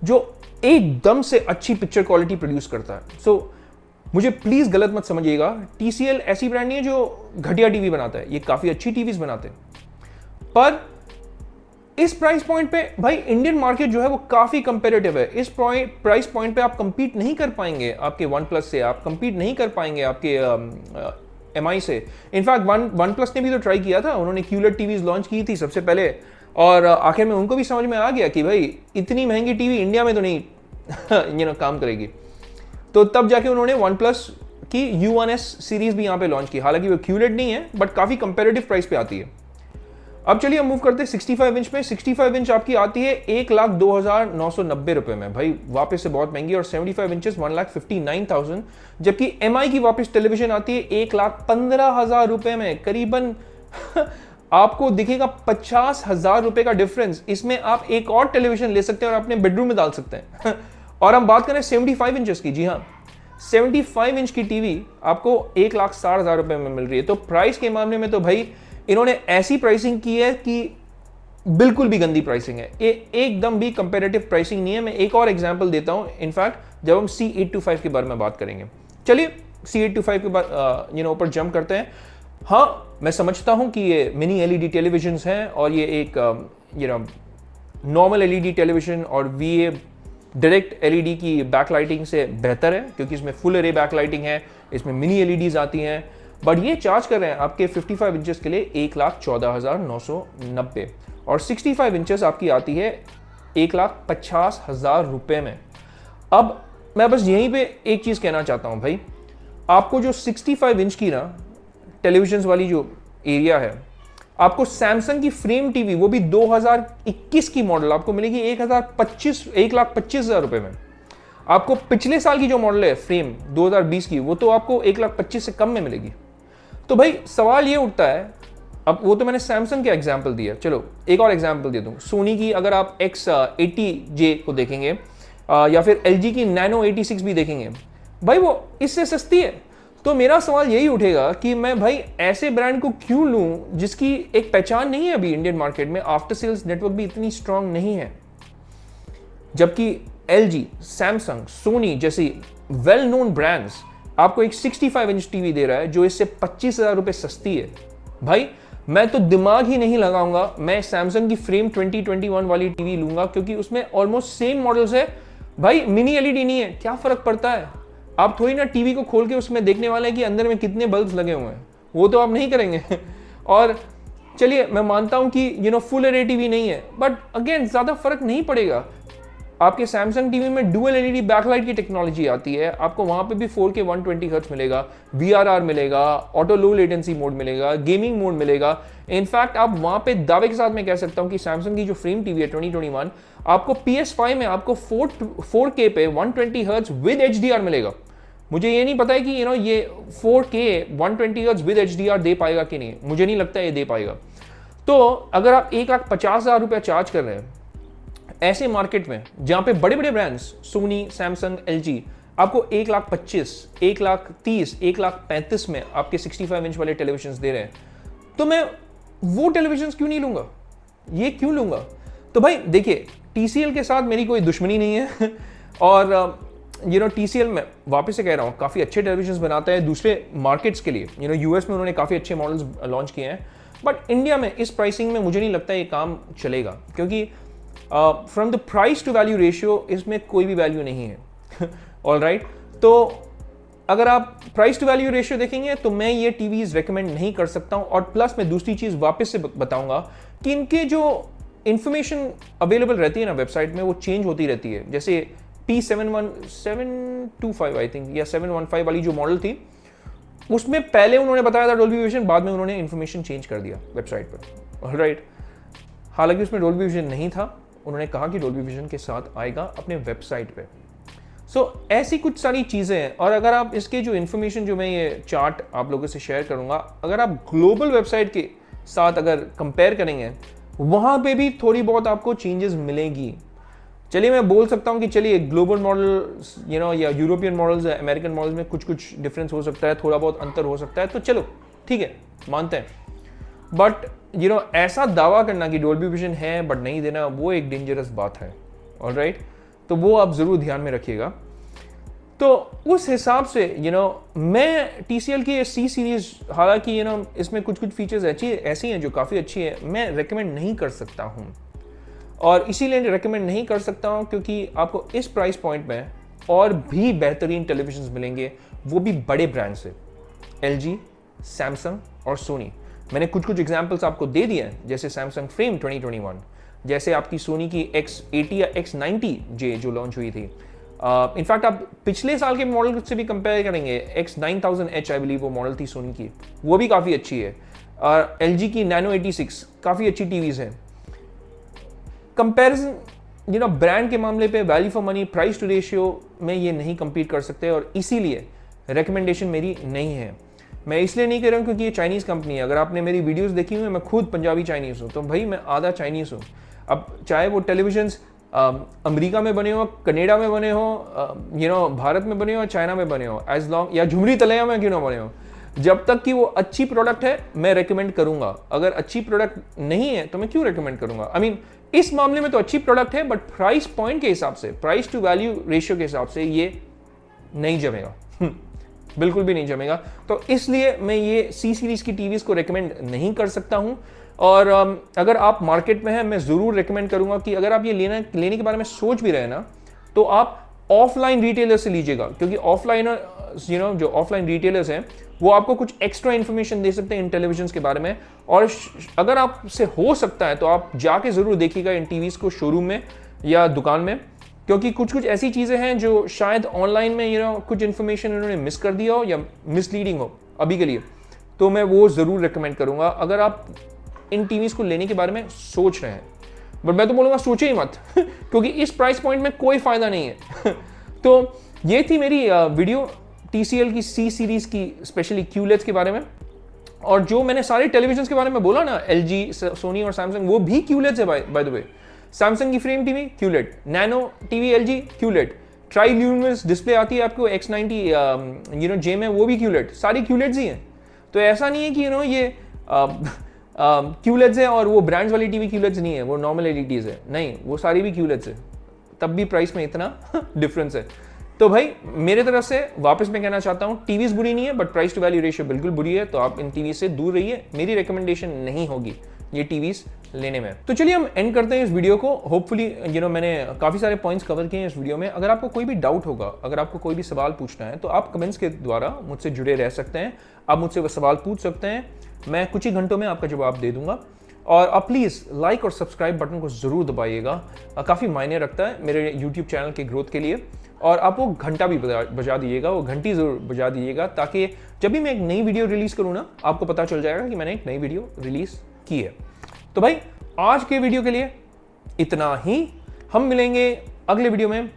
जो एकदम से अच्छी पिक्चर क्वालिटी प्रोड्यूस करता है। सो मुझे प्लीज गलत मत समझिएगा, TCL ऐसी ब्रांड नहीं है जो घटिया टीवी बनाता है, ये काफी अच्छी टीवीज बनाते हैं। पर इस प्राइस पॉइंट पे भाई इंडियन मार्केट जो है वो काफी कंपेरेटिव है। इस प्राइस पॉइंट पे आप कंपीट नहीं कर पाएंगे आपके OnePlus से, आप कंपीट नहीं कर पाएंगे आपके MI से। इनफैक्ट OnePlus ने भी तो ट्राई किया था, उन्होंने QLED टीवीज लॉन्च की थी सबसे पहले, और आखिर में उनको भी समझ में आ गया कि भाई इतनी महंगी टीवी इंडिया में तो नहीं काम करेगी। तो तब जाके उन्होंने OnePlus की U1S सीरीज भी यहाँ पे लॉन्च की। हालांकि वो QLED नहीं है, बट काफी कंपेरेटिव प्राइस पे आती है। अब चलिए हम मूव करते हैं 65 इंच पे। 65 इंच आपकी आती है 1,02,990 रुपए में, भाई वापस से बहुत महंगी, और 75 इंचेस 1,59,000, जबकि MI की वापस टेलीविजन आती है 1,15,000 रुपए में। करीबन आपको दिखेगा 50,000 रुपए का डिफरेंस। इसमें आप एक और टेलीविजन ले सकते हैं और अपने बेडरूम में डाल सकते हैं। और हम बात करें 75 इंचेस की, जी हाँ 75 इंच की टीवी आपको 1,60,000 रुपए में मिल रही है। तो प्राइस के मामले में तो भाई इन्होंने ऐसी प्राइसिंग की है कि बिल्कुल भी गंदी प्राइसिंग है, एकदम भी कंपेरेटिव प्राइसिंग नहीं है। मैं एक और एग्जांपल देता हूं, इनफैक्ट जब हम C825 के बारे में बात करेंगे। चलिए C825 के बाद ऊपर जंप करते हैं। हाँ, मैं समझता हूं कि ये मिनी LED टेलीविजन हैं, और ये एक नॉर्मल LED टेलीविजन और VA डायरेक्ट LED की बैकलाइटिंग से बेहतर है, क्योंकि इसमें फुल एरे बैकलाइटिंग है, इसमें मिनी LEDs आती हैं। बट ये चार्ज कर रहे हैं आपके 55 इंचेस के लिए 1,14,990, और 65 इंचेस आपकी आती है 1,50,000 रुपए में। अब मैं बस यहीं पे एक चीज कहना चाहता हूं भाई, आपको जो 65 इंच की ना टेलीविजन वाली जो एरिया है, आपको सैमसंग की फ्रेम टीवी, वो भी 2021 की मॉडल, आपको मिलेगी 1,25,000 रुपए में। आपको पिछले साल की जो मॉडल है फ्रेम 2020 की, वो तो आपको 1,25,000 से कम में मिलेगी। तो भाई सवाल ये उठता है, अब वो तो मैंने सैमसंग का एग्जाम्पल दिया, चलो एक और एग्जाम्पल दे दूं। सोनी की अगर आप X80J को देखेंगे या फिर LG की Nano 86 भी देखेंगे, भाई वो इससे सस्ती है। तो मेरा सवाल यही उठेगा कि मैं भाई ऐसे ब्रांड को क्यों लूं जिसकी एक पहचान नहीं है अभी इंडियन मार्केट में, आफ्टर सेल्स नेटवर्क भी इतनी स्ट्रांग नहीं है। जबकि LG, सैमसंग, सोनी जैसी वेल नोन ब्रांड्स आपको एक 65 इंच टीवी दे रहा है जो इससे 25,000 रुपए सस्ती है। भाई मैं तो दिमाग ही नहीं लगाऊंगा, मैं सैमसंग की फ्रेम 2021 वाली टीवी लूंगा, क्योंकि उसमें ऑलमोस्ट सेम मॉडल्स है। भाई मिनी LED नहीं है, क्या फर्क पड़ता है? आप थोड़ी ना टीवी को खोल के उसमें देखने वाले हैं कि अंदर में कितने बल्ब्स लगे हुए हैं, वो तो आप नहीं करेंगे। और चलिए मैं मानता हूं कि फुल एरे टीवी नहीं है, बट अगेन ज्यादा फर्क नहीं पड़ेगा। आपके सैमसंग टीवी में डुअल LED बैकलाइट की टेक्नोलॉजी आती है, आपको वहां पे भी 4K 120 हर्ट्ज मिलेगा, VRR मिलेगा, ऑटो लो लेटेंसी मोड मिलेगा, गेमिंग मोड मिलेगा। इनफैक्ट आप वहां पे दावे के साथ मैं कह सकता हूं कि सैमसंग की जो फ्रेम टीवी है 2021, आपको PS5 में आपको 4K पे 120 हर्ट्ज विद HDR मिलेगा। मुझे ये नहीं पता है कि ये 4K 120 हर्ट्ज विद HDR दे पाएगा कि नहीं, मुझे नहीं लगता ये दे पाएगा। तो अगर आप 1,50,000 रुपया चार्ज कर रहे हैं ऐसे मार्केट में जहां पे बड़े बड़े ब्रांड्स सोनी, सैमसंग, LG आपको 1,25,000, 1,30,000, 1,35,000 में आपके 65 इंच वाले टेलीविजन दे रहे हैं, तो मैं वो टेलीविजन क्यों नहीं लूंगा, ये क्यों लूंगा? तो भाई देखिए, TCL के साथ मेरी कोई दुश्मनी नहीं है और TCL में वापस से कह रहा हूँ काफ़ी अच्छे टेलीविजन बनाता है दूसरे मार्केट्स के लिए। US में उन्होंने काफ़ी अच्छे मॉडल्स लॉन्च किए हैं, बट इंडिया में इस प्राइसिंग में मुझे नहीं लगता ये काम चलेगा, क्योंकि from the price to value ratio इसमें कोई भी वैल्यू नहीं है। ऑल राइट, तो अगर आप प्राइस टू वैल्यू रेशियो देखेंगे तो मैं ये टीवीज रेकमेंड नहीं कर सकता हूँ। और प्लस मैं दूसरी चीज़ वापस से बताऊंगा कि इनके जो इंफॉर्मेशन अवेलेबल रहती है ना वेबसाइट में, वो चेंज होती रहती है। जैसे P725 आई थिंक या 715 वाली जो मॉडल थी, उसमें पहले उन्होंने बताया था डोल्बी विजन, बाद में उन्होंने इंफॉर्मेशन चेंज कर दिया वेबसाइट पर। ऑलराइट, हालांकि उसमें डोल्बी विजन नहीं था, उन्होंने कहा कि डोल्बी विजन के साथ आएगा अपने वेबसाइट पे। ऐसी कुछ सारी चीज़ें हैं। और अगर आप इसके जो इन्फॉर्मेशन जो मैं ये चार्ट आप लोगों से शेयर करूंगा, अगर आप ग्लोबल वेबसाइट के साथ अगर कंपेयर करेंगे, वहां पे भी थोड़ी बहुत आपको चेंजेस मिलेगी। चलिए मैं बोल सकता हूं कि चलिए ग्लोबल मॉडल या यूरोपियन मॉडल्स, अमेरिकन मॉडल्स में कुछ कुछ डिफरेंस हो सकता है, थोड़ा बहुत अंतर हो सकता है, तो चलो ठीक है, मानते हैं। बट ऐसा दावा करना कि डोल्बी विजन है बट नहीं देना, वो एक डेंजरस बात है। ऑलराइट, तो वो आप जरूर ध्यान में रखिएगा। तो उस हिसाब से मैं TCL की C सीरीज, हालांकि इसमें कुछ कुछ फीचर्स ऐसी हैं जो काफ़ी अच्छी है, मैं रेकमेंड नहीं कर सकता हूँ। और इसीलिए रेकमेंड नहीं कर सकता हूँ क्योंकि आपको इस प्राइस पॉइंट में और भी बेहतरीन टेलीविजन मिलेंगे, वो भी बड़े ब्रांड से, LG, सैमसंग और सोनी। मैंने कुछ कुछ एग्जाम्पल्स आपको दे दिए हैं, जैसे सैमसंग फ्रेम 2021, जैसे आपकी सोनी की X80 या X90J जो लॉन्च हुई थी। इनफैक्ट आप पिछले साल के मॉडल से भी कंपेयर करेंगे, X9000H आई बिलीव वो मॉडल थी सोनी की, वो भी काफ़ी अच्छी है। और LG की Nano 86 काफ़ी अच्छी टीवीज़ है। कंपैरिजन ब्रांड के मामले पे, value for money, price to ratio में ये नहीं compete कर सकते, और इसीलिए रिकमेंडेशन मेरी नहीं है। मैं इसलिए नहीं कह रहा हूँ क्योंकि ये चाइनीज़ कंपनी है। अगर आपने मेरी वीडियोस देखी हुई है, मैं खुद पंजाबी चाइनीज़ हूँ, तो भाई मैं आधा चाइनीज़ हूँ। अब चाहे वो टेलीविजन्स अमेरिका में बने हो, कनाडा में बने हो, भारत में बने हो, चाइना में बने हो, एज लॉन्ग या झुमरी तलैया में क्यों ना बने हो, जब तक कि वो अच्छी प्रोडक्ट है मैं रेकमेंड करूंगा। अगर अच्छी प्रोडक्ट नहीं है तो मैं क्यों रेकमेंड करूंगा? आई मीन इस मामले में तो अच्छी प्रोडक्ट है, बट प्राइस पॉइंट के हिसाब से, प्राइस टू वैल्यू रेशियो के हिसाब से ये नहीं जमेगा, बिल्कुल भी नहीं जमेगा। तो इसलिए मैं ये C सीरीज की टीवीज को रेकमेंड नहीं कर सकता हूं। और अगर आप मार्केट में हैं, मैं जरूर रेकमेंड करूंगा कि अगर आप ये लेने के बारे में सोच भी रहे हैं ना, तो आप ऑफलाइन रिटेलर से लीजिएगा, क्योंकि ऑफलाइन जो ऑफलाइन रिटेलर्स हैं वो आपको कुछ एक्स्ट्रा इन्फॉर्मेशन दे सकते हैं इन टेलीविजन के बारे में। और अगर आपसे हो सकता है तो आप जाके जरूर देखिएगा इन टीवीज को शोरूम में या दुकान में, क्योंकि कुछ कुछ ऐसी चीजें हैं जो शायद ऑनलाइन में कुछ इन्फॉर्मेशन इन्होंने मिस कर दिया हो या मिसलीडिंग हो अभी के लिए, तो मैं वो जरूर रिकमेंड करूंगा। अगर आप इन टीवीज़ को लेने के बारे में सोच रहे हैं, बट मैं तो बोलूँगा सोचे ही मत क्योंकि इस प्राइस पॉइंट में कोई फ़ायदा नहीं है तो ये थी मेरी वीडियो TCL की C सीरीज़ की, स्पेशली QLEDs के बारे में। और जो मैंने सारे टेलीविजन के बारे में बोला ना, LG, सोनी और सैमसंग, वो भी QLEDs है बाय द वे। सैमसंग की frame TV QLED, nano TV LG QLED, try luminous display आती है आपको X90 J में, वो भी QLED, सारी QLEDs ही हैं। तो ऐसा नहीं है कि ये QLEDs है और वो ब्रांड्स वाली टीवी QLEDs नहीं है, वो नॉर्मल LEDs है, नहीं, वो सारी भी QLEDs है, तब भी प्राइस में इतना डिफरेंस है। तो भाई मेरे तरफ से वापस मैं कहना चाहता हूँ, टीवीज बुरी नहीं है but price to value ratio बिल्कुल बुरी है, तो आप इन टीवी से दूर रहिए, मेरी रिकमेंडेशन नहीं होगी ये टीवीज लेने में। तो चलिए हम एंड करते हैं इस वीडियो को। होपफुली मैंने काफ़ी सारे पॉइंट्स कवर किए हैं इस वीडियो में। अगर आपको कोई भी डाउट होगा, अगर आपको कोई भी सवाल पूछना है, तो आप कमेंट्स के द्वारा मुझसे जुड़े रह सकते हैं, आप मुझसे वो सवाल पूछ सकते हैं, मैं कुछ ही घंटों में आपका जवाब दे दूंगा। और आप प्लीज़ लाइक और सब्सक्राइब बटन को ज़रूर दबाइएगा, काफ़ी मायने रखता है मेरे यूट्यूब चैनल के ग्रोथ के लिए। और आप वो घंटा भी बजा दीजिएगा, वो घंटी ज़रूर बजा दीजिएगा, ताकि जब भी मैं एक नई वीडियो रिलीज़ करूँ ना, आपको पता चल जाएगा कि मैंने एक नई वीडियो रिलीज़ की है। तो भाई आज के वीडियो के लिए इतना ही, हम मिलेंगे अगले वीडियो में।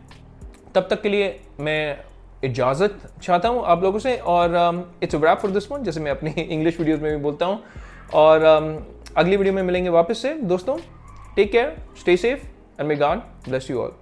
तब तक के लिए मैं इजाज़त चाहता हूँ आप लोगों से, और it's a rap for this one, जैसे मैं अपनी इंग्लिश वीडियोज़ में भी बोलता हूँ। और अगली वीडियो में मिलेंगे वापस से दोस्तों। Take care, stay safe and may God bless you all.